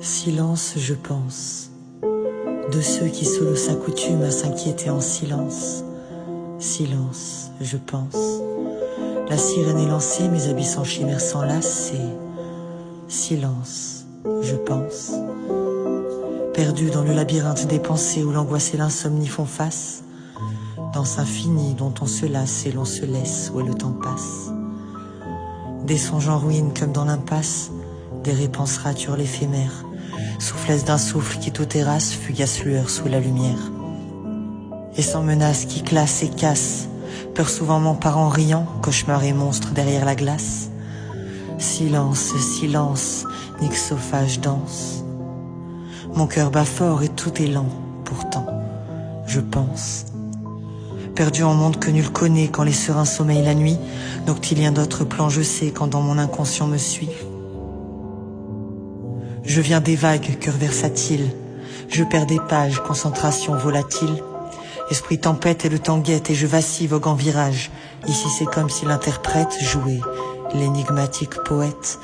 Silence, je pense, de ceux qui solo s'accoutument à s'inquiéter en silence. Silence, je pense, la sirène est lancée, mes habits sans chimère s'enlacent et silence, je pense, perdu dans le labyrinthe des pensées où l'angoisse et l'insomnie font face, danse infinie dont on se lasse et l'on se laisse où le temps passe. Des songes en ruine comme dans l'impasse, des réponses raturent l'éphémère, soufflesse d'un souffle qui tout terrasse, fugace lueur sous la lumière. Et sans menace qui classe et casse, peur souvent m'empare en riant, cauchemar et monstre derrière la glace. Silence, silence, nyxophage danse. Mon cœur bat fort et tout est lent, pourtant, je pense. Perdu en monde que nul connaît quand les serins sommeillent la nuit, noctilien d'autres plans je sais quand dans mon inconscient me suit. Je viens des vagues, cœur versatile, je perds des pages, concentration volatile. Esprit tempête et le temps guette et je vacille, vogue en virage. Ici c'est comme si l'interprète jouait l'énigmatique poète.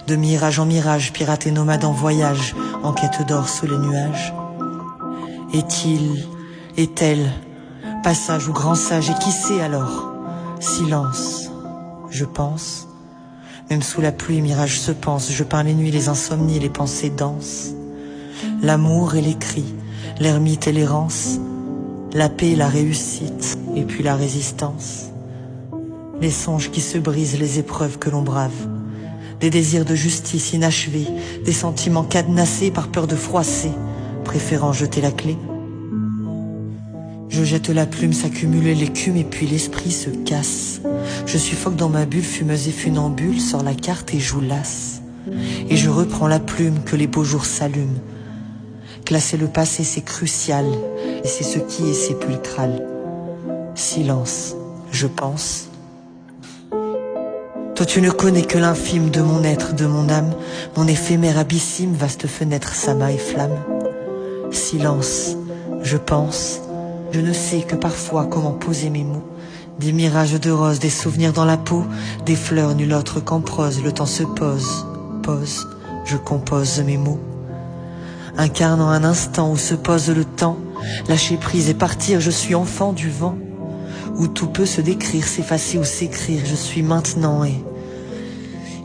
De mirage en mirage, pirate et nomade en voyage, en quête d'or sous les nuages. Est-il, est-elle, passage ou grand sage, et qui sait alors? Silence, je pense. Même sous la pluie, mirage se pense, je peins les nuits, les insomnies, les pensées dansent. L'amour et les cris, l'ermite et l'errance, la paix, la réussite, et puis la résistance. Les songes qui se brisent, les épreuves que l'on brave, des désirs de justice inachevés, des sentiments cadenassés par peur de froisser, préférant jeter la clé. Je jette la plume, s'accumule l'écume et puis l'esprit se casse. Je suffoque dans ma bulle, fumeuse et funambule, sors la carte et joue l'as. Et je reprends la plume que les beaux jours s'allument. Classer le passé c'est crucial, et c'est ce qui est sépulcral. Silence, je pense. Toi tu ne connais que l'infime de mon être, de mon âme, mon éphémère abyssime, vaste fenêtre, sama et flamme. Silence, je pense. Je ne sais que parfois comment poser mes mots. Des mirages de roses, des souvenirs dans la peau, des fleurs nul autre qu'en prose, le temps se pose, pose, je compose mes mots. Incarnant un instant où se pose le temps, lâcher prise et partir, je suis enfant du vent. Où tout peut se décrire, s'effacer ou s'écrire, je suis maintenant et...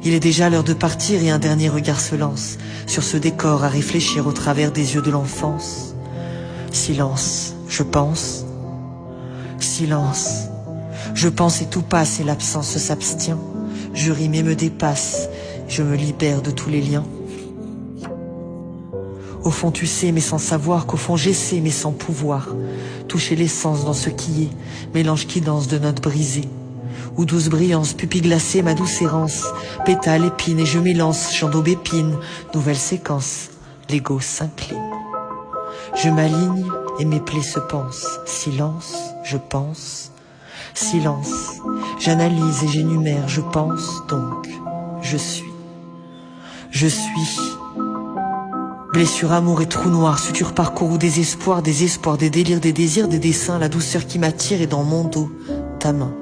Il est déjà l'heure de partir et un dernier regard se lance sur ce décor à réfléchir au travers des yeux de l'enfance. Silence, je pense. Silence, je pense et tout passe et l'absence s'abstient. Je rime et me dépasse, je me libère de tous les liens. Au fond tu sais mais sans savoir qu'au fond j'essaie mais sans pouvoir toucher l'essence dans ce qui est, mélange qui danse de notes brisées. Ou douce brillance, pupille glacée, ma douce errance, pétale, épine et je m'élance, chant d'aubépine, nouvelle séquence, l'ego s'incline. Je m'aligne et mes plaies se pensent, silence, je pense, silence, j'analyse et j'énumère, je pense donc, je suis. Je suis. Blessure, amour et trou noir, suture, parcours ou désespoir, des espoirs, des délires, des désirs, des dessins, la douceur qui m'attire et dans mon dos, ta main.